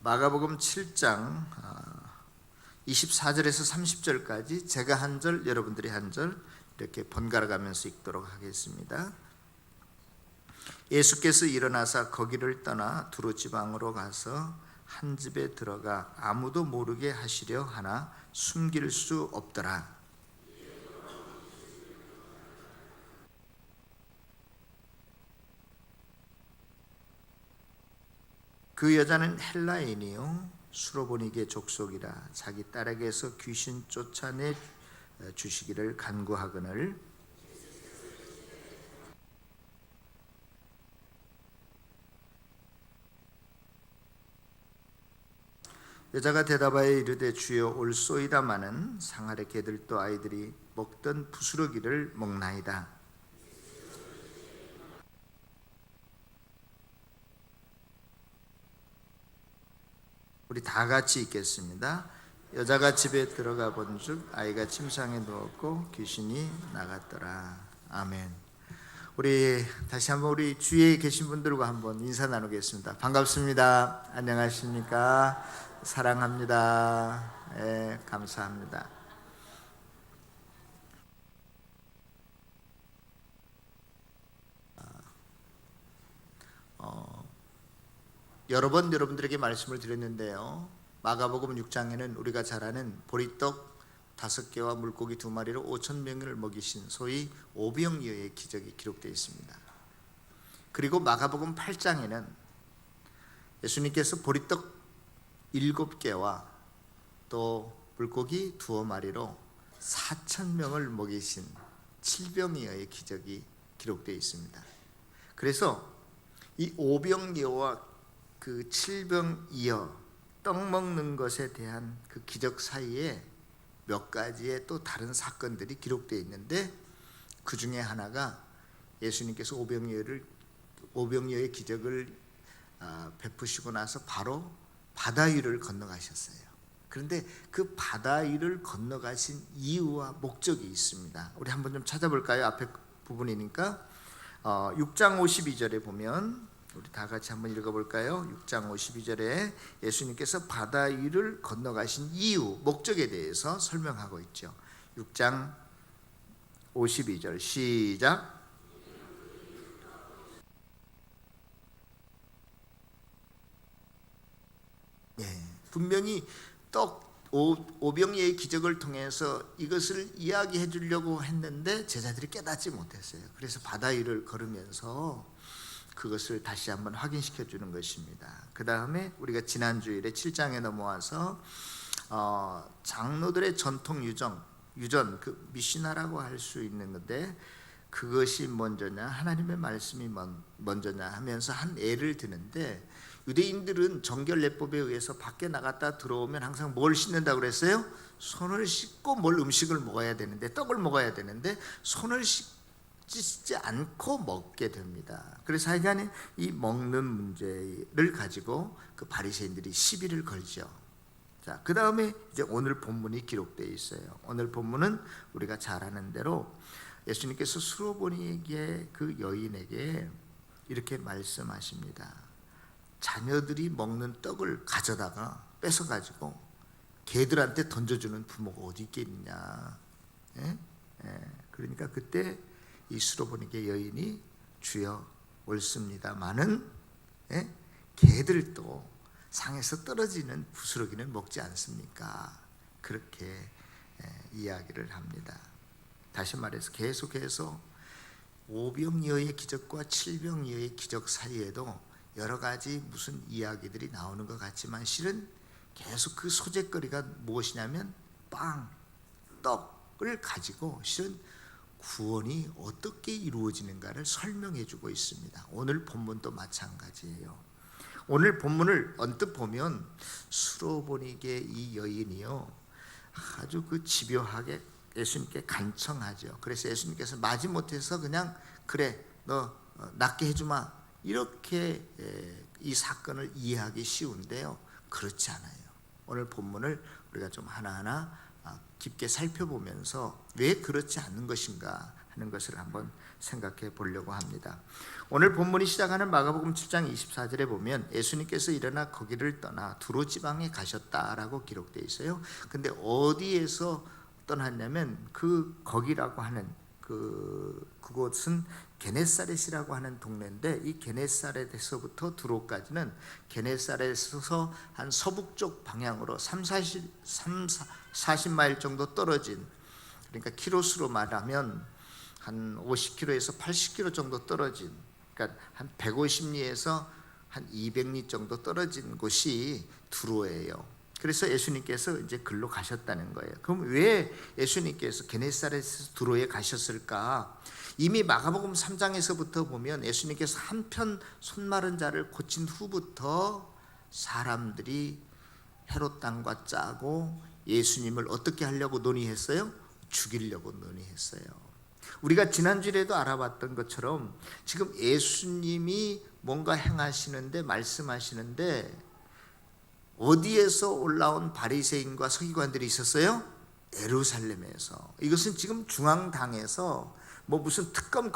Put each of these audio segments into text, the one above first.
마가복음 7장 24절에서 30절까지 제가 한 절, 여러분들이 한 절 이렇게 번갈아 가면서 읽도록 하겠습니다. 예수께서 일어나사 거기를 떠나 두로 지방으로 가서 한 집에 들어가 아무도 모르게 하시려 하나 숨길 수 없더라. 그 여자는 헬라인이요 수로보니게 족속이라 자기 딸에게서 귀신 쫓아내 주시기를 간구하거늘 여자가 대답하여 이르되 주여 올소이다마는 상 아래 개들도 아이들이 먹던 부스러기를 먹나이다. 우리 다 같이 읽겠습니다. 여자가 집에 들어가 본즉 아이가 침상에 누웠고 귀신이 나갔더라. 아멘. 우리 다시 한번 우리 주위에 계신 분들과 한번 인사 나누겠습니다. 반갑습니다. 안녕하십니까? 사랑합니다. 감사합니다. 여러 번 여러분들에게 말씀을 드렸는데요. 마가복음 6장에는 우리가 잘 아는 보리떡 5개와 물고기 2마리로 5,000명을 먹이신 소위 오병이어의 기적이 기록되어 있습니다. 그리고 마가복음 8장에는 예수님께서 보리떡 7개와 또 물고기 2마리로 4,000명을 먹이신 칠병이어의 기적이 기록되어 있습니다. 그래서 이 오병이어와 그 칠병이어 떡 먹는 것에 대한 그 기적 사이에 몇 가지의 또 다른 사건들이 기록되어 있는데 그 중에 하나가 예수님께서 오병이어의 기적을 베푸시고 나서 바로 바다 위를 건너가셨어요. 그런데 그 바다 위를 건너가신 이유와 목적이 있습니다. 우리 한번 좀 찾아볼까요? 앞에 부분이니까 6장 52절에 보면 우리 다 같이 한번 읽어볼까요? 6장 52절에 예수님께서 바다 위를 건너가신 이유, 목적에 대해서 설명하고 있죠. 6장 52절 시작. 분명히 오병이어의 기적을 통해서 이것을 이야기해 주려고 했는데 제자들이 깨닫지 못했어요. 그래서 바다 위를 걸으면서 그것을 다시 한번 확인시켜 주는 것입니다. 그 다음에 우리가 지난주일에 7장에 넘어와서 장로들의 전통 유전 그 미시나라고 할 수 있는 건데 그것이 먼저냐 하나님의 말씀이 먼저냐 하면서 한 예를 드는데 유대인들은 정결례법에 의해서 밖에 나갔다 들어오면 항상 뭘 씻는다고 그랬어요? 손을 씻고 음식을 먹어야 되는데 떡을 먹어야 되는데 손을 씻지 않고 먹게 됩니다. 그래서 하여간에 이 먹는 문제를 가지고 그 바리새인들이 시비를 걸죠. 자, 그 다음에 이제 오늘 본문이 기록되어 있어요. 오늘 본문은 우리가 잘 아는 대로 예수님께서 수로보니게 그 여인에게 이렇게 말씀하십니다. 자녀들이 먹는 떡을 가져다가 뺏어가지고 개들한테 던져주는 부모가 어디 있겠느냐. 그러니까 그때 이 수로보니게 여인이 주여 옳습니다마는 개들도 상에서 떨어지는 부스러기는 먹지 않습니까? 그렇게 이야기를 합니다. 다시 말해서 계속해서 오병이어의 기적과 칠병이어의 기적 사이에도 여러 가지 무슨 이야기들이 나오는 것 같지만 실은 계속 그 소재거리가 무엇이냐면 빵, 떡을 가지고 실은 구원이 어떻게 이루어지는가를 설명해 주고 있습니다. 오늘 본문도 마찬가지예요. 오늘 본문을 언뜻 보면 수로보니게 이 여인이요 아주 그 집요하게 예수님께 간청하죠. 그래서 예수님께서 마지못해서 그냥 그래 너 낫게 해주마 이렇게 이 사건을 이해하기 쉬운데요 그렇지 않아요. 오늘 본문을 우리가 좀 하나하나 깊게 살펴보면서 왜 그렇지 않는 것인가 하는 것을 한번 생각해 보려고 합니다. 오늘 본문이 시작하는 마가복음 7장 24절에 보면 예수님께서 일어나 거기를 떠나 두로 지방에 가셨다라고 기록되어 있어요. 근데 어디에서 떠났냐면 그 거기라고 하는 그곳은 게네사렛이라고 하는 동네인데, 이 게네사렛에서부터 두로까지는 게네사렛에서 한 서북쪽 방향으로 40마일 정도 떨어진, 그러니까 키로수로 말하면 한 50km에서 80km 정도 떨어진, 그러니까 한 150리에서 한 200리 정도 떨어진 곳이 두로예요. 그래서 예수님께서 이제 글로 가셨다는 거예요. 그럼 왜 예수님께서 게네사렛에서 두로에 가셨을까? 이미 마가복음 3장에서부터 보면 예수님께서 한편 손마른 자를 고친 후부터 사람들이 헤롯 당과 짜고 예수님을 어떻게 하려고 논의했어요? 죽이려고 논의했어요. 우리가 지난주에도 알아봤던 것처럼 지금 예수님이 뭔가 행하시는데, 말씀하시는데 어디에서 올라온 바리새인과 서기관들이 있었어요? 예루살렘에서. 이것은 지금 중앙당에서 뭐 무슨 특검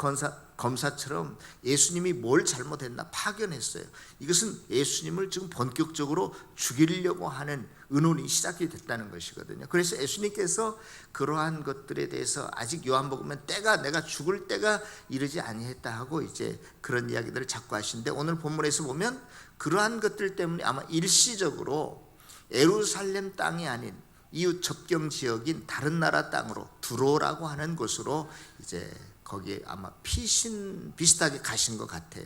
검사처럼 예수님이 뭘 잘못했나 파견했어요. 이것은 예수님을 지금 본격적으로 죽이려고 하는 의논이 시작이 됐다는 것이거든요. 그래서 예수님께서 그러한 것들에 대해서 아직 요한복음은 내가 죽을 때가 이르지 아니했다 하고 이제 그런 이야기들을 자꾸 하시는데, 오늘 본문에서 보면 그러한 것들 때문에 아마 일시적으로 예루살렘 땅이 아닌 이웃 접경 지역인 다른 나라 땅으로 두로라고 하는 곳으로 이제 거기에 아마 비슷하게 가신 것 같아요.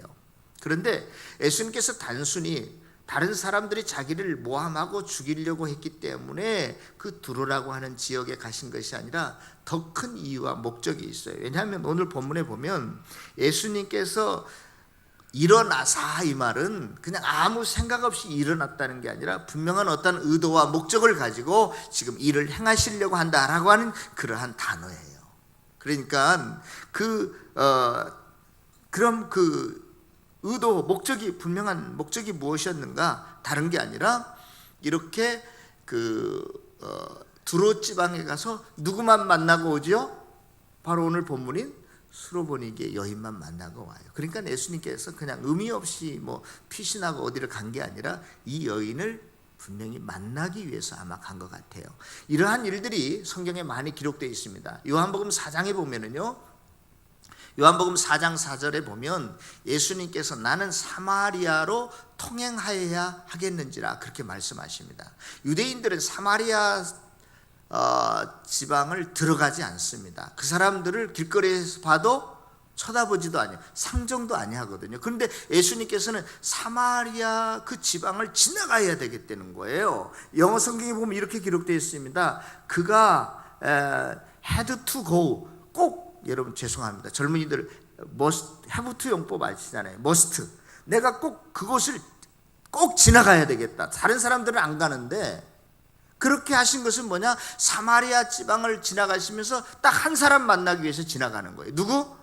그런데 예수님께서 단순히 다른 사람들이 자기를 모함하고 죽이려고 했기 때문에 그 두로라고 하는 지역에 가신 것이 아니라 더 큰 이유와 목적이 있어요. 왜냐하면 오늘 본문에 보면 예수님께서 일어나사, 이 말은 그냥 아무 생각 없이 일어났다는 게 아니라 분명한 어떤 의도와 목적을 가지고 지금 일을 행하시려고 한다라고 하는 그러한 단어예요. 그러니까 그럼 그 의도, 목적이, 분명한 목적이 무엇이었는가? 다른 게 아니라 이렇게 두로 지방에 가서 누구만 만나고 오죠? 바로 오늘 본문인 수로보니게 여인만 만나고 와요. 그러니까 예수님께서 그냥 의미 없이 뭐 피신하고 어디를 간 게 아니라 이 여인을 분명히 만나기 위해서 아마 간 것 같아요. 이러한 일들이 성경에 많이 기록되어 있습니다. 요한복음 4장에 보면은요, 요한복음 4장 4절에 보면 예수님께서 나는 사마리아로 통행하여야 하겠는지라 그렇게 말씀하십니다. 유대인들은 사마리아 지방을 들어가지 않습니다. 그 사람들을 길거리에서 봐도 쳐다보지도 아니에요. 상종도 아니하거든요. 그런데 예수님께서는 사마리아 그 지방을 지나가야 되겠다는 거예요. 영어 성경에 보면 이렇게 기록되어 있습니다. 그가 had to go, 꼭, 여러분 죄송합니다, 젊은이들 must, have to 용법 아시잖아요. must, 내가 꼭 그곳을 꼭 지나가야 되겠다. 다른 사람들은 안 가는데 그렇게 하신 것은 뭐냐? 사마리아 지방을 지나가시면서 딱 한 사람 만나기 위해서 지나가는 거예요. 누구?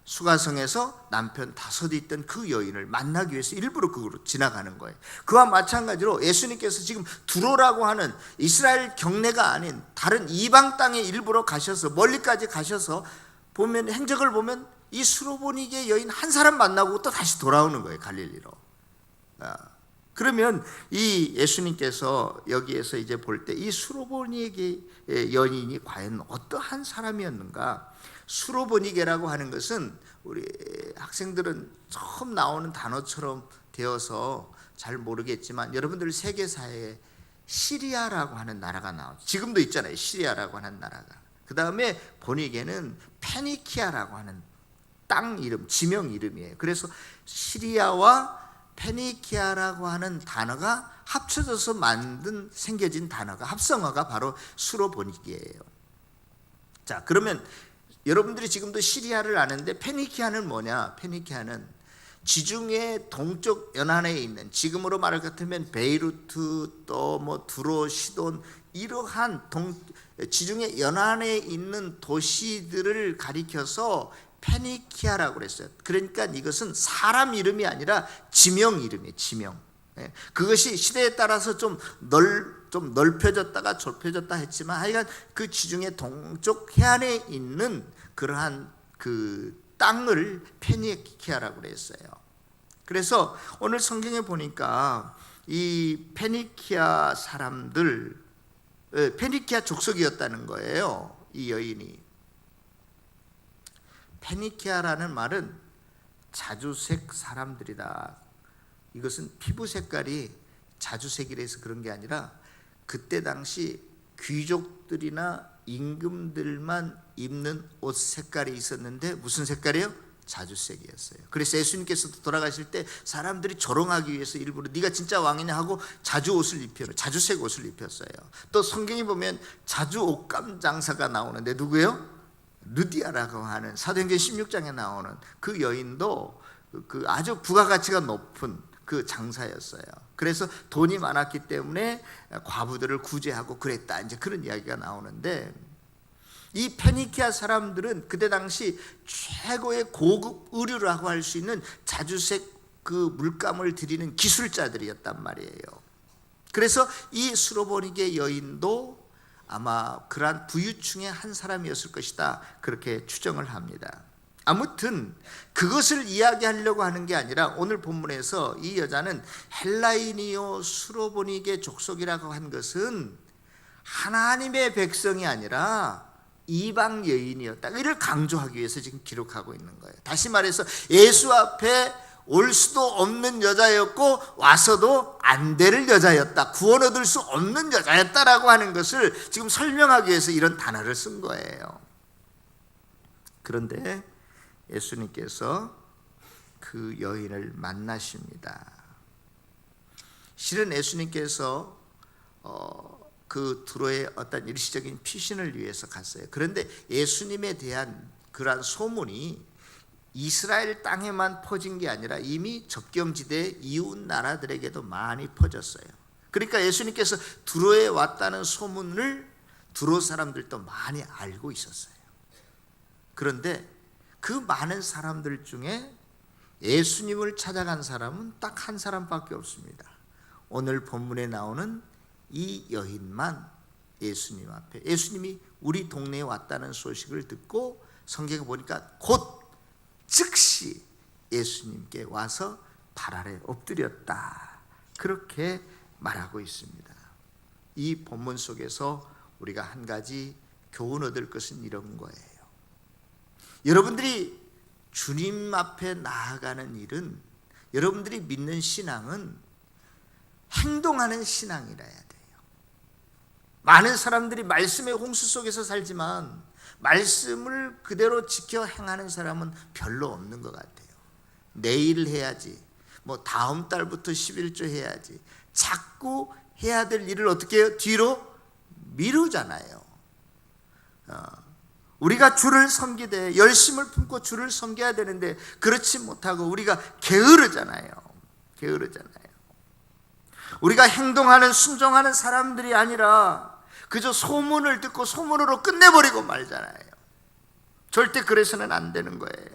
수가성에서 남편 5이 있던 그 여인을 만나기 위해서 일부러 그곳으로 지나가는 거예요. 그와 마찬가지로 예수님께서 지금 두로라고 하는 이스라엘 경내가 아닌 다른 이방 땅에 일부러 가셔서, 멀리까지 가셔서 보면, 행적을 보면 이 수로보니게 여인 한 사람 만나고 또 다시 돌아오는 거예요, 갈릴리로. 그러면 이 예수님께서 여기에서 이제 볼 때 이 수로보니게 여인이 과연 어떠한 사람이었는가? 수로보니게라고 하는 것은 우리 학생들은 처음 나오는 단어처럼 되어서 잘 모르겠지만, 여러분들 세계사에 시리아라고 하는 나라가 나오죠. 지금도 있잖아요, 시리아라고 하는 나라가. 그 다음에 보니게는 페니키아라고 하는 땅 이름, 지명 이름이에요. 그래서 시리아와 페니키아라고 하는 단어가 합쳐져서 생겨진 단어가, 합성어가 바로 수로보니게예요. 자, 그러면 여러분들이 지금도 시리아를 아는데 페니키아는 뭐냐? 페니키아는 지중해 동쪽 연안에 있는, 지금으로 말할 것 같으면 베이루트, 또 뭐 두로, 시돈, 이러한 지중해 연안에 있는 도시들을 가리켜서 페니키아라고 그랬어요. 그러니까 이것은 사람 이름이 아니라 지명 이름이에요. 지명. 그것이 시대에 따라서 좀 넓혀졌다가 좁혀졌다 했지만, 하여간 그 지중해 동쪽 해안에 있는 그러한 그 땅을 페니키아라고 그랬어요. 그래서 오늘 성경에 보니까 이 페니키아 사람들, 페니키아 족속이었다는 거예요. 이 여인이. 페니키아라는 말은 자주색 사람들이다. 이것은 피부 색깔이 자주색이라서 그런 게 아니라 그때 당시 귀족들이나 임금들만 입는 옷 색깔이 있었는데 무슨 색깔이에요? 자주색이었어요. 그래서 예수님께서도 돌아가실 때 사람들이 조롱하기 위해서 일부러 네가 진짜 왕이냐 하고 자주색 옷을 입혔어요. 또 성경에 보면 자주 옷감 장사가 나오는데 누구예요? 르디아라고 하는 사도행전 16장에 나오는 그 여인도 그 아주 부가가치가 높은 그 장사였어요. 그래서 돈이 많았기 때문에 과부들을 구제하고 그랬다, 이제 그런 이야기가 나오는데, 이 페니키아 사람들은 그때 당시 최고의 고급 의류라고 할 수 있는 자주색 그 물감을 들이는 기술자들이었단 말이에요. 그래서 이 수로보니게 여인도 아마 그러한 부유층의 한 사람이었을 것이다, 그렇게 추정을 합니다. 아무튼 그것을 이야기하려고 하는 게 아니라 오늘 본문에서 이 여자는 헬라인이요 수로보니게 족속이라고 한 것은 하나님의 백성이 아니라 이방 여인이었다, 이를 강조하기 위해서 지금 기록하고 있는 거예요. 다시 말해서 예수 앞에 올 수도 없는 여자였고 와서도 안 될 여자였다, 구원 얻을 수 없는 여자였다라고 하는 것을 지금 설명하기 위해서 이런 단어를 쓴 거예요. 그런데 예수님께서 그 여인을 만나십니다. 실은 예수님께서 그 두로의 어떤 일시적인 피신을 위해서 갔어요. 그런데 예수님에 대한 그러한 소문이 이스라엘 땅에만 퍼진 게 아니라 이미 접경지대 이웃 나라들에게도 많이 퍼졌어요. 그러니까 예수님께서 두로에 왔다는 소문을 두로 사람들도 많이 알고 있었어요. 그런데 그 많은 사람들 중에 예수님을 찾아간 사람은 딱 한 사람밖에 없습니다. 오늘 본문에 나오는 이 여인만 예수님 앞에, 예수님이 우리 동네에 왔다는 소식을 듣고 성경에 보니까 곧 즉시 예수님께 와서 발 아래 엎드렸다, 그렇게 말하고 있습니다. 이 본문 속에서 우리가 한 가지 교훈 얻을 것은 이런 거예요. 여러분들이 주님 앞에 나아가는 일은, 여러분들이 믿는 신앙은 행동하는 신앙이라야 돼요. 많은 사람들이 말씀의 홍수 속에서 살지만 말씀을 그대로 지켜 행하는 사람은 별로 없는 것 같아요. 내일 해야지, 뭐 다음 달부터 11조 해야지, 자꾸 해야 될 일을 어떻게 해요? 뒤로 미루잖아요. 우리가 주를 섬기되 열심을 품고 주를 섬겨야 되는데 그렇지 못하고 우리가 게으르잖아요. 우리가 행동하는 순종하는 사람들이 아니라 그저 소문을 듣고 소문으로 끝내버리고 말잖아요. 절대 그래서는 안 되는 거예요.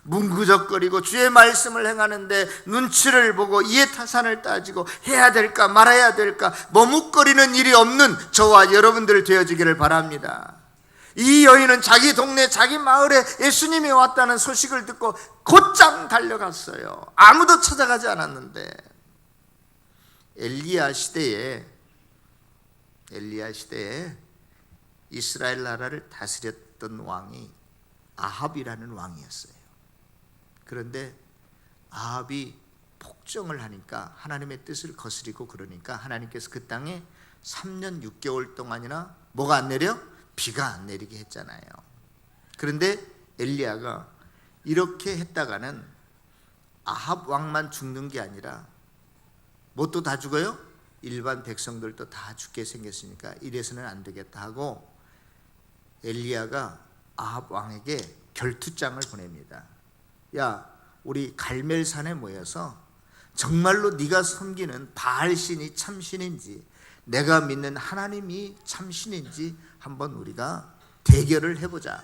문구적거리고 주의 말씀을 행하는데 눈치를 보고 이해타산을 따지고 해야 될까 말아야 될까 머뭇거리는 일이 없는 저와 여러분들 되어지기를 바랍니다. 이 여인은 자기 동네 자기 마을에 예수님이 왔다는 소식을 듣고 곧장 달려갔어요. 아무도 찾아가지 않았는데 엘리야 시대에 이스라엘 나라를 다스렸던 왕이 아합이라는 왕이었어요. 그런데 아합이 폭정을 하니까, 하나님의 뜻을 거스리고 그러니까 하나님께서 그 땅에 3년 6개월 동안이나 뭐가 안 내려? 비가 안 내리게 했잖아요. 그런데 엘리야가 이렇게 했다가는 아합 왕만 죽는 게 아니라 뭣도 다 죽어요? 일반 백성들도 다 죽게 생겼으니까 이래서는 안 되겠다 하고 엘리야가 아합 왕에게 결투장을 보냅니다. 야, 우리 갈멜산에 모여서 정말로 네가 섬기는 바알신이 참신인지 내가 믿는 하나님이 참신인지 한번 우리가 대결을 해보자.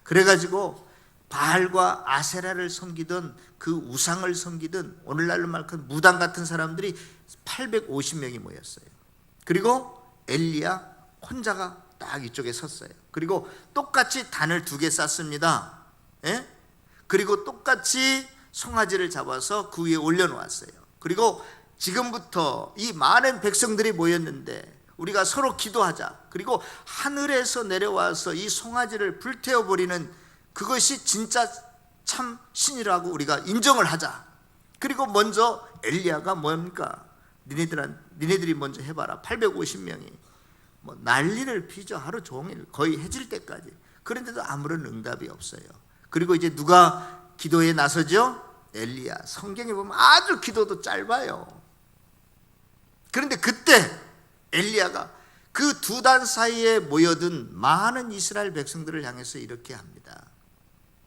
그래가지고 바알과 아세라를 섬기던 그 우상을 섬기던 오늘날로 말하면 무당 같은 사람들이 850명이 모였어요. 그리고 엘리야 혼자가 딱 이쪽에 섰어요. 그리고 똑같이 단을 2개 쌌습니다. 예? 그리고 똑같이 송아지를 잡아서 그 위에 올려놓았어요. 그리고 지금부터 이 많은 백성들이 모였는데 우리가 서로 기도하자. 그리고 하늘에서 내려와서 이 송아지를 불태워버리는 그것이 진짜 참 신이라고 우리가 인정을 하자. 그리고 먼저 엘리야가 뭡니까? 니네들이 먼저 해봐라. 850명이 뭐 난리를 피죠. 하루 종일 거의 해질 때까지. 그런데도 아무런 응답이 없어요. 그리고 이제 누가 기도에 나서죠? 엘리야. 성경에 보면 아주 기도도 짧아요. 그런데 그때 엘리야가 그 2단 사이에 모여든 많은 이스라엘 백성들을 향해서 이렇게 합니다.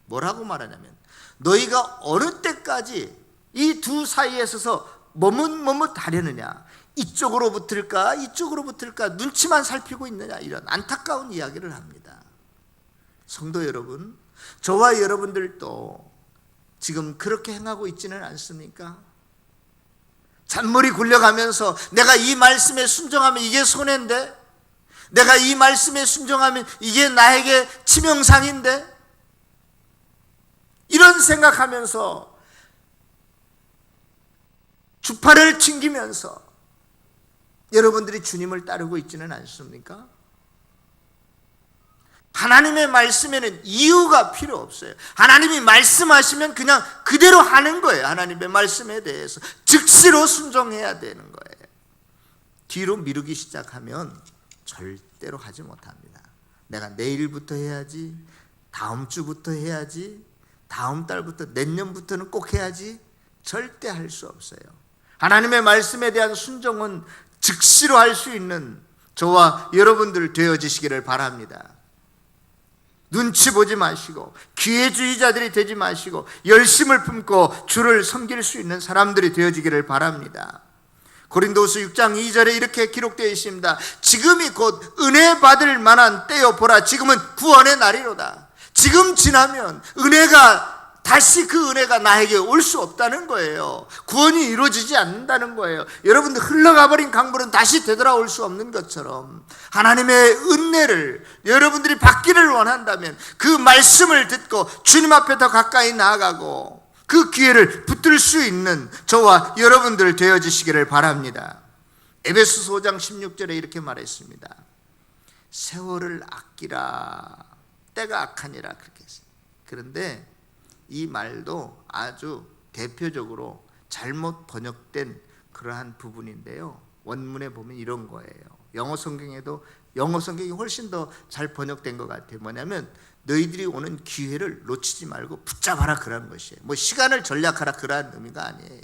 뭐라고 말하냐면 너희가 어느 때까지 이 두 사이에 서서 머뭇머뭇하려느냐, 이쪽으로 붙을까 이쪽으로 붙을까 눈치만 살피고 있느냐, 이런 안타까운 이야기를 합니다. 성도 여러분, 저와 여러분들도 지금 그렇게 행하고 있지는 않습니까? 잔머리 굴려가면서 내가 이 말씀에 순종하면 이게 손해인데, 내가 이 말씀에 순종하면 이게 나에게 치명상인데, 이런 생각하면서 주파를 튕기면서 여러분들이 주님을 따르고 있지는 않습니까? 하나님의 말씀에는 이유가 필요 없어요. 하나님이 말씀하시면 그냥 그대로 하는 거예요. 하나님의 말씀에 대해서 즉시로 순종해야 되는 거예요. 뒤로 미루기 시작하면 절대로 하지 못합니다. 내가 내일부터 해야지, 다음 주부터 해야지, 다음 달부터, 내년부터는 꼭 해야지, 절대 할 수 없어요. 하나님의 말씀에 대한 순종은 즉시로 할 수 있는 저와 여러분들 되어지시기를 바랍니다. 눈치 보지 마시고 기회주의자들이 되지 마시고 열심을 품고 주를 섬길 수 있는 사람들이 되어지기를 바랍니다. 고린도후서 6장 2절에 이렇게 기록되어 있습니다. 지금이 곧 은혜 받을 만한 때요 보라, 지금은 구원의 날이로다. 지금 지나면 은혜가 다시 그 은혜가 나에게 올 수 없다는 거예요. 구원이 이루어지지 않는다는 거예요. 여러분들 흘러가 버린 강물은 다시 되돌아올 수 없는 것처럼 하나님의 은혜를 여러분들이 받기를 원한다면 그 말씀을 듣고 주님 앞에 더 가까이 나아가고 그 기회를 붙들 수 있는 저와 여러분들 되어지시기를 바랍니다. 에베소서 5장 16절에 이렇게 말했습니다. 세월을 아끼라, 때가 악하니라, 그렇게 했어요. 그런데 이 말도 아주 대표적으로 잘못 번역된 그러한 부분인데요, 원문에 보면 이런 거예요. 영어 성경이 훨씬 더 잘 번역된 것 같아요. 뭐냐면 너희들이 오는 기회를 놓치지 말고 붙잡아라, 그런 것이에요. 뭐 시간을 전략하라, 그러한 의미가 아니에요.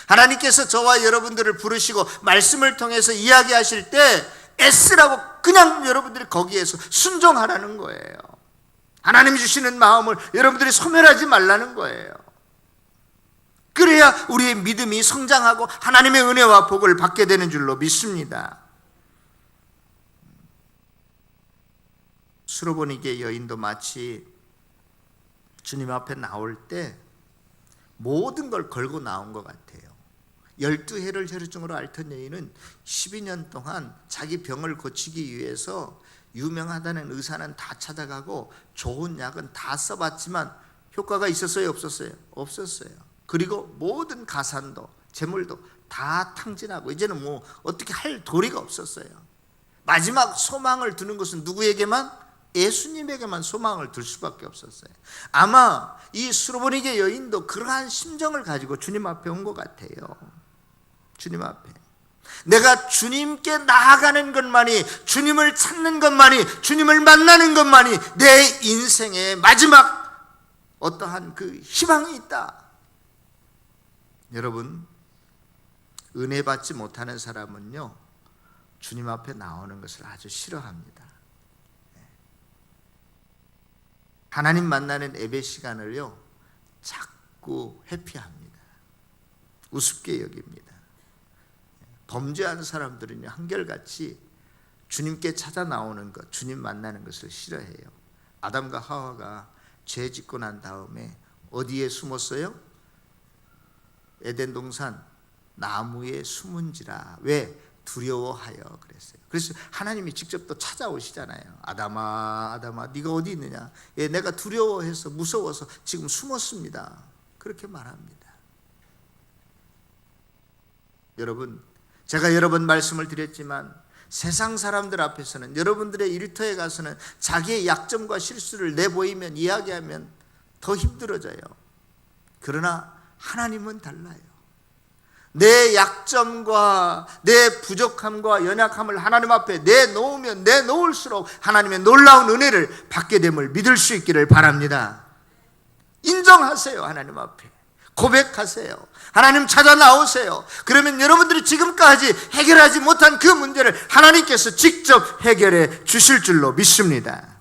하나님께서 저와 여러분들을 부르시고 말씀을 통해서 이야기하실 때 S라고 그냥 여러분들이 거기에서 순종하라는 거예요. 하나님이 주시는 마음을 여러분들이 소멸하지 말라는 거예요. 그래야 우리의 믿음이 성장하고 하나님의 은혜와 복을 받게 되는 줄로 믿습니다. 수로보니게 여인도 마치 주님 앞에 나올 때 모든 걸 걸고 나온 것 같아요. 12해를 혈루증으로 앓던 여인은 12년 동안 자기 병을 고치기 위해서 유명하다는 의사는 다 찾아가고 좋은 약은 다 써봤지만 효과가 있었어요, 없었어요? 없었어요. 그리고 모든 가산도 재물도 다 탕진하고 이제는 뭐 어떻게 할 도리가 없었어요. 마지막 소망을 두는 것은 누구에게만? 예수님에게만 소망을 둘 수밖에 없었어요. 아마 이 수로보니게 여인도 그러한 심정을 가지고 주님 앞에 온 것 같아요. 주님 앞에 내가 주님께 나아가는 것만이, 주님을 찾는 것만이, 주님을 만나는 것만이 내 인생의 마지막 어떠한 그 희망이 있다. 여러분, 은혜 받지 못하는 사람은요, 주님 앞에 나오는 것을 아주 싫어합니다. 하나님 만나는 예배 시간을요, 자꾸 회피합니다. 우습게 여깁니다. 범죄하는 사람들은요, 한결같이 주님께 찾아 나오는 것, 주님 만나는 것을 싫어해요. 아담과 하와가 죄 짓고 난 다음에 어디에 숨었어요? 에덴 동산 나무에 숨은지라. 왜? 두려워하여 그랬어요. 그래서 하나님이 직접 또 찾아오시잖아요. 아담아, 아담아, 네가 어디 있느냐? 예, 내가 두려워해서 무서워서 지금 숨었습니다. 그렇게 말합니다. 여러분, 제가 여러 번 말씀을 드렸지만 세상 사람들 앞에서는, 여러분들의 일터에 가서는 자기의 약점과 실수를 내보이면, 이야기하면 더 힘들어져요. 그러나 하나님은 달라요. 내 약점과 내 부족함과 연약함을 하나님 앞에 내놓으면 내놓을수록 하나님의 놀라운 은혜를 받게 됨을 믿을 수 있기를 바랍니다. 인정하세요. 하나님 앞에 고백하세요. 하나님 찾아 나오세요. 그러면 여러분들이 지금까지 해결하지 못한 그 문제를 하나님께서 직접 해결해 주실 줄로 믿습니다.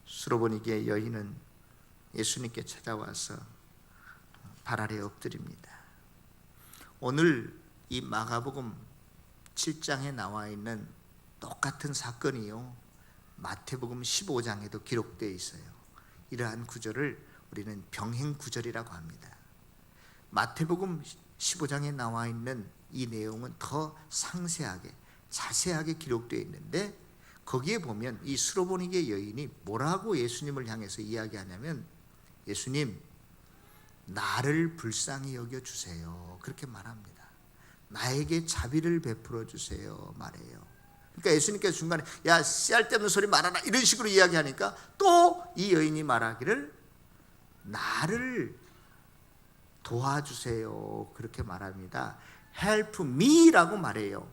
수로보니게 여인은 예수님께 찾아와서 발 아래 엎드립니다. 오늘 이 마가복음 7장에 나와 있는 똑같은 사건이요, 마태복음 15장에도 기록되어 있어요. 이러한 구절을 우리는 병행 구절이라고 합니다. 마태복음 15장에 나와 있는 이 내용은 더 상세하게, 자세하게 기록되어 있는데, 거기에 보면 이 수로보니게 여인이 뭐라고 예수님을 향해서 이야기하냐면, 예수님, 나를 불쌍히 여겨주세요, 그렇게 말합니다. 나에게 자비를 베풀어 주세요 말해요. 그러니까 예수님께서 중간에 야, 씨알데없는 소리 말아라 이런 식으로 이야기하니까 또 이 여인이 말하기를 나를 도와주세요 그렇게 말합니다. Help me라고 말해요.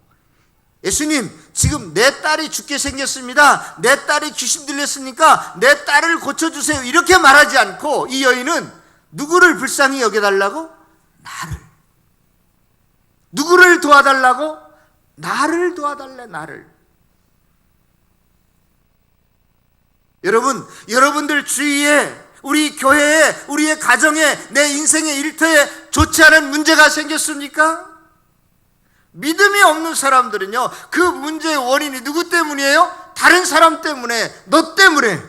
예수님, 지금 내 딸이 죽게 생겼습니다. 내 딸이 귀신 들렸으니까 내 딸을 고쳐주세요 이렇게 말하지 않고, 이 여인은 누구를 불쌍히 여겨달라고? 나를. 누구를 도와달라고? 나를 도와달래, 나를. 여러분, 여러분들 주위에, 우리 교회에, 우리의 가정에, 내 인생의 일터에 좋지 않은 문제가 생겼습니까? 믿음이 없는 사람들은요, 그 문제의 원인이 누구 때문이에요? 다른 사람 때문에, 너 때문에.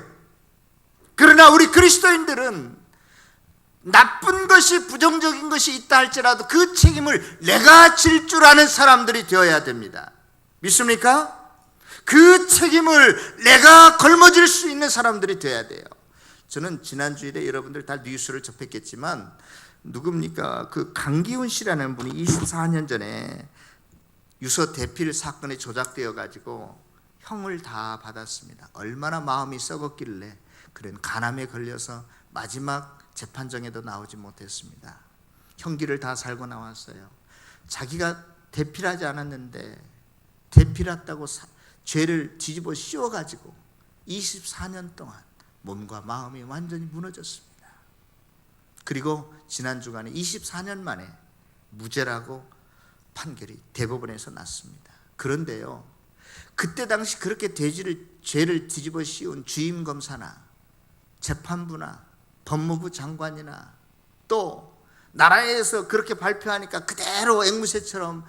그러나 우리 그리스도인들은 나쁜 것이, 부정적인 것이 있다 할지라도 그 책임을 내가 질 줄 아는 사람들이 되어야 됩니다. 믿습니까? 그 책임을 내가 걸머질 수 있는 사람들이 되어야 돼요. 저는 지난주일에 여러분들 다 뉴스를 접했겠지만, 누굽니까? 그 강기훈 씨라는 분이 24년 전에 유서 대필 사건이 조작되어 가지고 형을 다 받았습니다. 얼마나 마음이 썩었길래 그런 간암에 걸려서 마지막 재판정에도 나오지 못했습니다. 형기를 다 살고 나왔어요. 자기가 대필하지 않았는데 대필했다고 죄를 뒤집어 씌워가지고 24년 동안 몸과 마음이 완전히 무너졌습니다. 그리고 지난 주간에 24년 만에 무죄라고 판결이 대법원에서 났습니다. 그런데요, 그때 당시 그렇게 죄를 뒤집어 씌운 주임검사나 재판부나 법무부 장관이나 또 나라에서 그렇게 발표하니까 그대로 앵무새처럼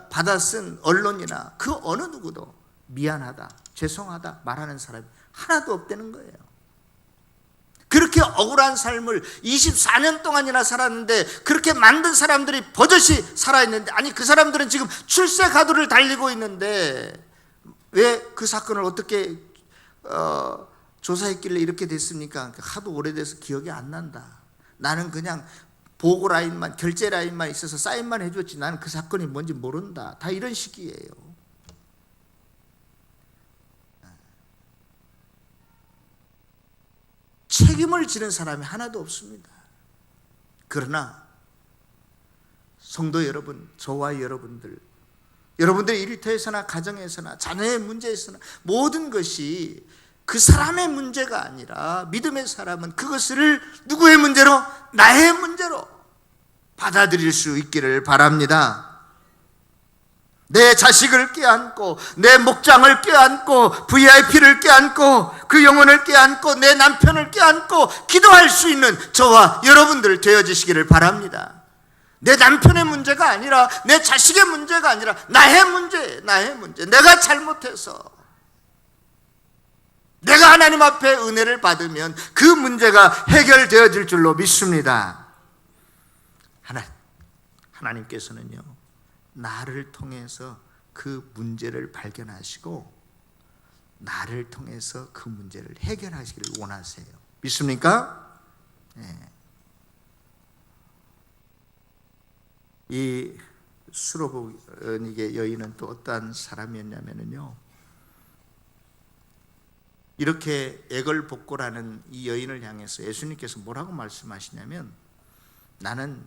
받아 쓴 언론이나 그 어느 누구도 미안하다, 죄송하다 말하는 사람이 하나도 없다는 거예요. 그렇게 억울한 삶을 24년 동안이나 살았는데, 그렇게 만든 사람들이 버젓이 살아있는데, 아니 그 사람들은 지금 출세 가도를 달리고 있는데 왜 그 사건을 어떻게 조사했길래 이렇게 됐습니까? 하도 오래돼서 기억이 안 난다. 나는 그냥 보고 라인만, 결제 라인만 있어서 사인만 해줬지 나는 그 사건이 뭔지 모른다. 다 이런 식이에요. 책임을 지는 사람이 하나도 없습니다. 그러나 성도 여러분, 저와 여러분들의 일터에서나 가정에서나 자녀의 문제에서나 모든 것이 그 사람의 문제가 아니라, 믿음의 사람은 그것을 누구의 문제로? 나의 문제로 받아들일 수 있기를 바랍니다. 내 자식을 껴안고, 내 목장을 껴안고, VIP를 껴안고, 그 영혼을 껴안고, 내 남편을 껴안고 기도할 수 있는 저와 여러분들 되어지시기를 바랍니다. 내 남편의 문제가 아니라, 내 자식의 문제가 아니라 나의 문제, 나의 문제. 내가 잘못해서 내가 하나님 앞에 은혜를 받으면 그 문제가 해결되어질 줄로 믿습니다. 하나님께서는요, 나를 통해서 그 문제를 발견하시고 나를 통해서 그 문제를 해결하시기를 원하세요. 믿습니까? 네. 이 수로보니게 여인은 또 어떠한 사람이었냐면요, 이렇게 애걸복걸하는 이 여인을 향해서 예수님께서 뭐라고 말씀하시냐면, 나는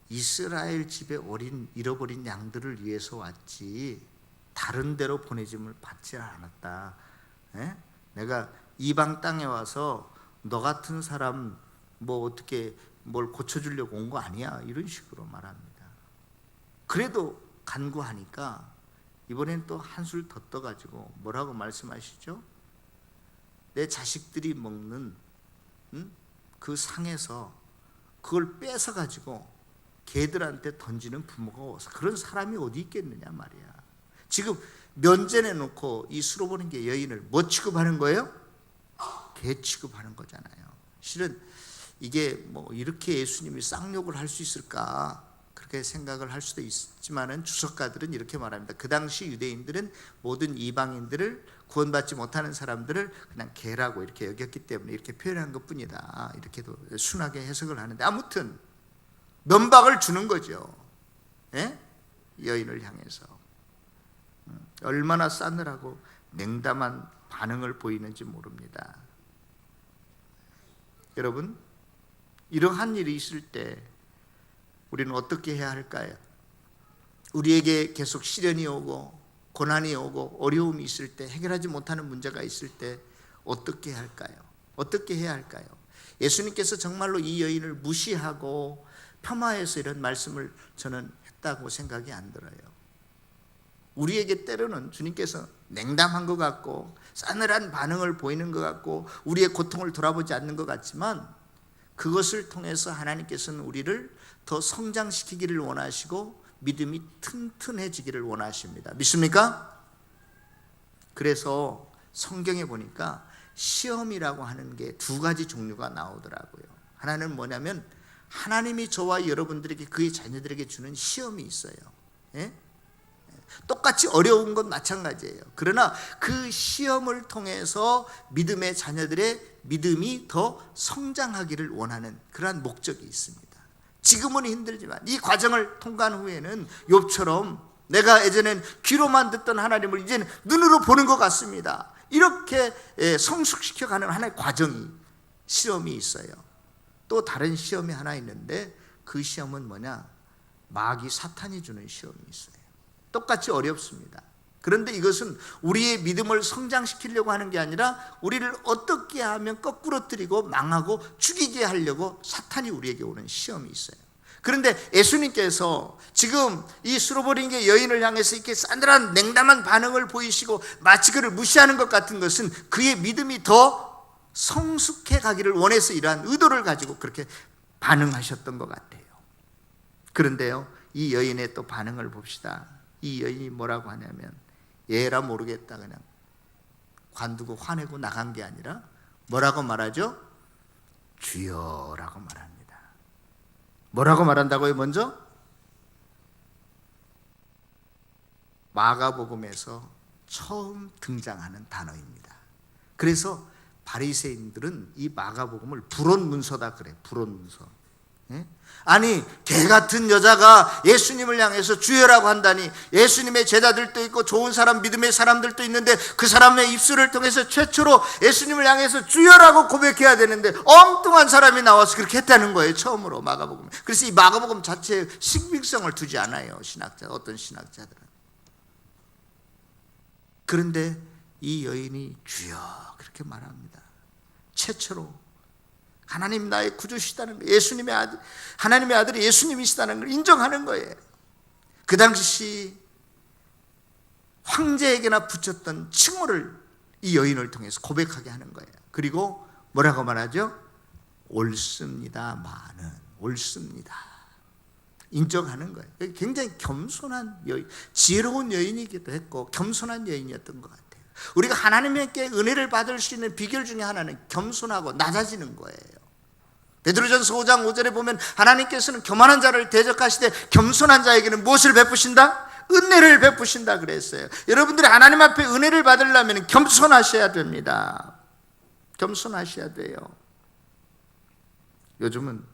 이스라엘 집에 잃어버린 양들을 위해서 왔지 다른 데로 보내짐을 받지 않았다. 내가 이방 땅에 와서 너 같은 사람 뭐 어떻게 뭘 고쳐주려고 온 거 아니야, 이런 식으로 말합니다. 그래도 간구하니까 이번엔 또 한술 더 떠가지고 뭐라고 말씀하시죠? 내 자식들이 먹는 그 상에서 그걸 뺏어가지고 개들한테 던지는 부모가 없어. 그런 사람이 어디 있겠느냐 말이야. 지금 면전에 놓고 이 수로보니게 여인을 뭐 취급하는 거예요? 개 취급하는 거잖아요. 실은 이게 뭐 이렇게 예수님이 쌍욕을 할 수 있을까, 그렇게 생각을 할 수도 있지만은 주석가들은 이렇게 말합니다. 그 당시 유대인들은 모든 이방인들을, 구원받지 못하는 사람들을 그냥 개라고 이렇게 여겼기 때문에 이렇게 표현한 것뿐이다, 이렇게도 순하게 해석을 하는데, 아무튼 면박을 주는 거죠. 여인을 향해서. 얼마나 싸늘하고 냉담한 반응을 보이는지 모릅니다. 여러분, 이러한 일이 있을 때 우리는 어떻게 해야 할까요? 우리에게 계속 시련이 오고 고난이 오고 어려움이 있을 때, 해결하지 못하는 문제가 있을 때 어떻게 해야 할까요? 어떻게 해야 할까요? 예수님께서 정말로 이 여인을 무시하고 폄하해서 이런 말씀을 저는 했다고 생각이 안 들어요. 우리에게 때로는 주님께서 냉담한 것 같고 싸늘한 반응을 보이는 것 같고 우리의 고통을 돌아보지 않는 것 같지만, 그것을 통해서 하나님께서는 우리를 더 성장시키기를 원하시고 믿음이 튼튼해지기를 원하십니다. 믿습니까? 그래서 성경에 보니까 시험이라고 하는 게 두 가지 종류가 나오더라고요. 하나는 뭐냐면 하나님이 저와 여러분들에게, 그의 자녀들에게 주는 시험이 있어요. 똑같이 어려운 건 마찬가지예요. 그러나 그 시험을 통해서 믿음의 자녀들의 믿음이 더 성장하기를 원하는 그러한 목적이 있습니다. 지금은 힘들지만 이 과정을 통과한 후에는 욥처럼 내가 예전엔 귀로만 듣던 하나님을 이제는 눈으로 보는 것 같습니다, 이렇게 성숙시켜가는 하나의 과정이, 시험이 있어요. 또 다른 시험이 하나 있는데, 그 시험은 뭐냐? 마귀 사탄이 주는 시험이 있어요. 똑같이 어렵습니다. 그런데 이것은 우리의 믿음을 성장시키려고 하는 게 아니라 우리를 어떻게 하면 거꾸러뜨리고 망하고 죽이게 하려고 사탄이 우리에게 오는 시험이 있어요. 그런데 예수님께서 지금 이 수로보니게 여인을 향해서 이렇게 싸늘한 냉담한 반응을 보이시고 마치 그를 무시하는 것 같은 것은 그의 믿음이 더 성숙해 가기를 원해서 이러한 의도를 가지고 그렇게 반응하셨던 것 같아요. 그런데요, 이 여인의 또 반응을 봅시다. 이 여인이 뭐라고 하냐면, 얘라 모르겠다 그냥 관두고 화내고 나간 게 아니라 뭐라고 말하죠? 주여라고 말합니다. 뭐라고 말한다고요? 먼저 마가복음에서 처음 등장하는 단어입니다. 그래서 바리새인들은 이 마가복음을 불온문서다 그래. 불온문서. 아니, 개 같은 여자가 예수님을 향해서 주여라고 한다니, 예수님의 제자들도 있고 좋은 사람, 믿음의 사람들도 있는데 그 사람의 입술을 통해서 최초로 예수님을 향해서 주여라고 고백해야 되는데 엉뚱한 사람이 나와서 그렇게 했다는 거예요, 처음으로 마가복음. 그래서 이 마가복음 자체에 신빙성을 두지 않아요, 어떤 신학자들은. 그런데 이 여인이 주여 그렇게 말합니다. 최초로 하나님 나의 구주시다는 거예요. 예수님의 아들, 하나님의 아들이 예수님이시다는 걸 인정하는 거예요. 그 당시 황제에게나 붙였던 칭호를 이 여인을 통해서 고백하게 하는 거예요. 그리고 뭐라고 말하죠? 옳습니다마는, 옳습니다, 인정하는 거예요. 굉장히 겸손한 여인, 지혜로운 여인이기도 했고 겸손한 여인이었던 것 같아요. 우리가 하나님께 은혜를 받을 수 있는 비결 중에 하나는 겸손하고 낮아지는 거예요. 베드로전서 5장 5절에 보면 하나님께서는 교만한 자를 대적하시되 겸손한 자에게는 무엇을 베푸신다? 은혜를 베푸신다 그랬어요. 여러분들이 하나님 앞에 은혜를 받으려면 겸손하셔야 됩니다. 겸손하셔야 돼요. 요즘은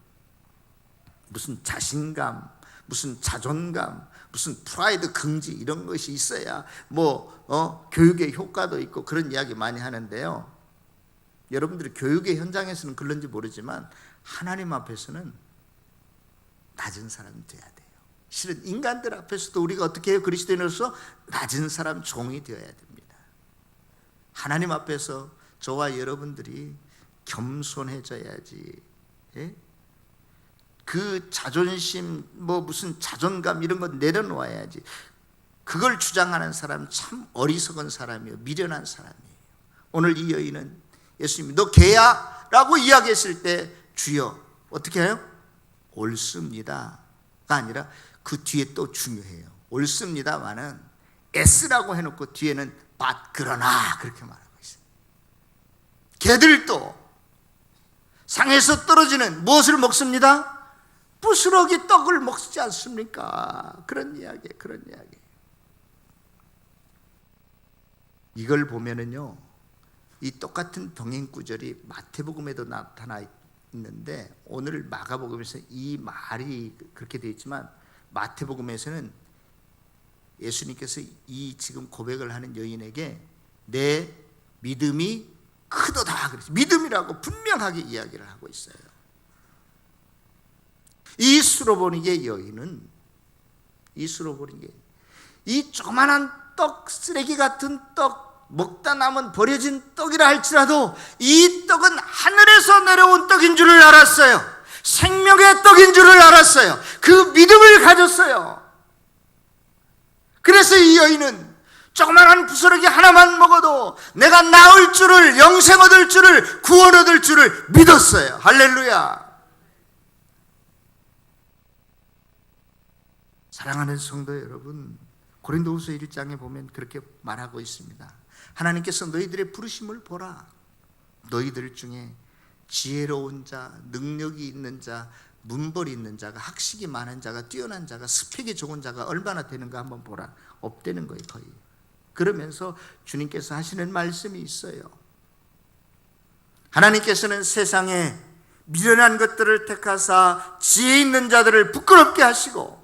무슨 자신감, 무슨 자존감, 무슨 프라이드 긍지 이런 것이 있어야 교육의 효과도 있고 그런 이야기 많이 하는데요. 여러분들이 교육의 현장에서는 그런지 모르지만 하나님 앞에서는 낮은 사람이 돼야 돼요. 실은 인간들 앞에서도 우리가 어떻게 해요? 그리스도인으로서 낮은 사람 종이 되어야 됩니다. 하나님 앞에서 저와 여러분들이 겸손해져야지. 예? 그 자존심, 무슨 자존감 이런 거 내려놓아야지. 그걸 주장하는 사람은 참 어리석은 사람이에요. 미련한 사람이에요. 오늘 이 여인은 예수님이 너 개야? 라고 이야기했을 때 주여 어떻게 해요? 옳습니다가 아니라 그 뒤에 또 중요해요. 옳습니다만은 S라고 해놓고 뒤에는 but 그러나 그렇게 말하고 있어요. 개들도 상에서 떨어지는 무엇을 먹습니다? 부스러기 떡을 먹지 않습니까? 그런 이야기. 이걸 보면은요, 이 똑같은 병행 구절이 마태복음에도 나타나 있는데 오늘 마가복음에서 이 말이 그렇게 되어 있지만 마태복음에서는 예수님께서 이 지금 고백을 하는 여인에게 내 믿음이 크도다 그랬어요. 믿음이라고 분명하게 이야기를 하고 있어요. 이 수로보니게 여인은 이 조그만한 떡, 쓰레기 같은 떡, 먹다 남은 버려진 떡이라 할지라도 이 떡은 하늘에서 내려온 떡인 줄을 알았어요. 생명의 떡인 줄을 알았어요. 그 믿음을 가졌어요. 그래서 이 여인은 조그만한 부스러기 하나만 먹어도 내가 나을 줄을, 영생 얻을 줄을, 구원 얻을 줄을 믿었어요. 할렐루야. 사랑하는 성도 여러분, 고린도후서 1장에 보면 그렇게 말하고 있습니다. 하나님께서 너희들의 부르심을 보라. 너희들 중에 지혜로운 자, 능력이 있는 자, 문벌이 있는 자가, 학식이 많은 자가, 뛰어난 자가, 스펙이 좋은 자가 얼마나 되는가 한번 보라. 없다는 거예요, 거의. 그러면서 주님께서 하시는 말씀이 있어요. 하나님께서는 세상에 미련한 것들을 택하사 지혜 있는 자들을 부끄럽게 하시고,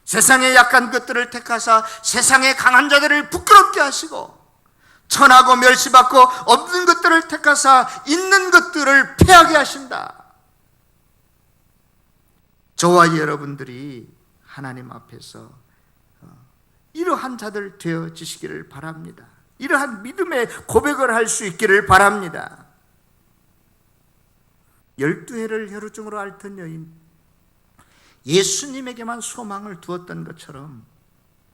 세상의 약한 것들을 택하사 세상의 강한 자들을 부끄럽게 하시고, 천하고 멸시받고 없는 것들을 택하사 있는 것들을 패하게 하신다. 저와 여러분들이 하나님 앞에서 이러한 자들 되어지시기를 바랍니다. 이러한 믿음의 고백을 할 수 있기를 바랍니다. 12해를 혈우증으로 앓던 여인, 예수님에게만 소망을 두었던 것처럼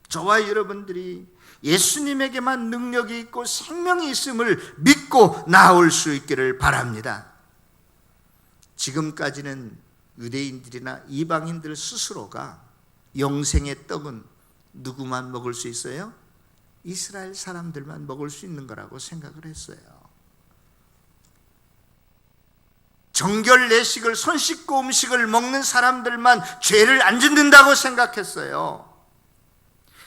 저와 여러분들이 예수님에게만 능력이 있고 생명이 있음을 믿고 나올 수 있기를 바랍니다. 지금까지는 유대인들이나 이방인들 스스로가 영생의 떡은 누구만 먹을 수 있어요? 이스라엘 사람들만 먹을 수 있는 거라고 생각을 했어요. 정결 내식을, 손 씻고 음식을 먹는 사람들만 죄를 안 짓는다고 생각했어요.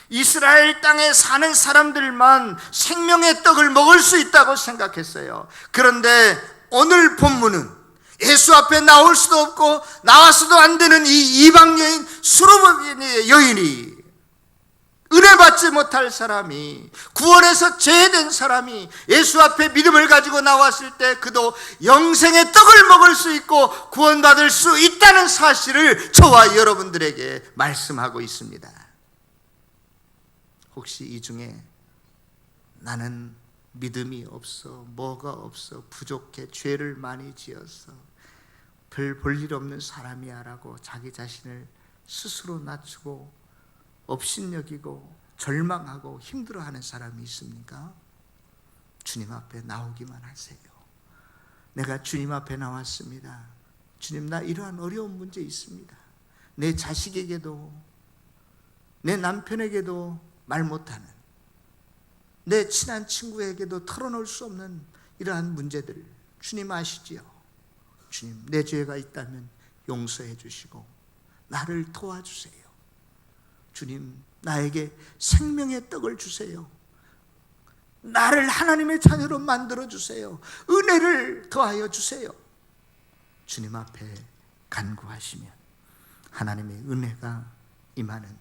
이스라엘 땅에 사는 사람들만 생명의 떡을 먹을 수 있다고 생각했어요. 그런데 오늘 본문은 예수 앞에 나올 수도 없고 나와서도 안 되는 이 이방 여인, 수로보니의 여인이, 은혜 받지 못할 사람이, 구원에서 제외된 사람이 예수 앞에 믿음을 가지고 나왔을 때 그도 영생의 떡을 먹을 수 있고 구원받을 수 있다는 사실을 저와 여러분들에게 말씀하고 있습니다. 혹시 이 중에 나는 믿음이 없어, 뭐가 없어, 부족해, 죄를 많이 지었어, 별 볼 일 없는 사람이야 라고 자기 자신을 스스로 낮추고 업신여기고 절망하고 힘들어하는 사람이 있습니까? 주님 앞에 나오기만 하세요. 내가 주님 앞에 나왔습니다. 주님, 나 이러한 어려운 문제 있습니다. 내 자식에게도, 내 남편에게도 말 못하는, 내 친한 친구에게도 털어놓을 수 없는 이러한 문제들 주님 아시지요? 주님, 내 죄가 있다면 용서해 주시고 나를 도와주세요. 주님, 나에게 생명의 떡을 주세요. 나를 하나님의 자녀로 만들어 주세요. 은혜를 더하여 주세요. 주님 앞에 간구하시면 하나님의 은혜가 임하는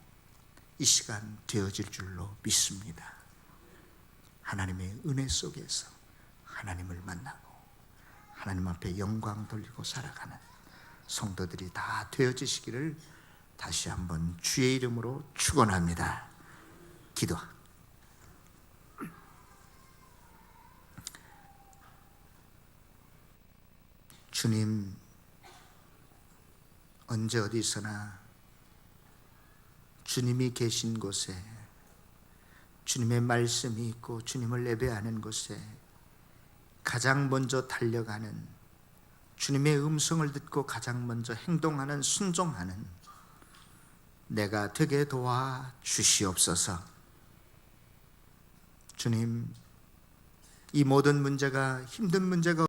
이 시간 되어질 줄로 믿습니다. 하나님의 은혜 속에서 하나님을 만나고 하나님 앞에 영광 돌리고 살아가는 성도들이 다 되어지시기를 다시 한번 주의 이름으로 축원합니다. 기도. 주님, 언제 어디서나 주님이 계신 곳에, 주님의 말씀이 있고 주님을 예배하는 곳에 가장 먼저 달려가는, 주님의 음성을 듣고 가장 먼저 행동하는, 순종하는 내가 되게 도와 주시옵소서. 주님, 이 모든 문제가 힘든 문제가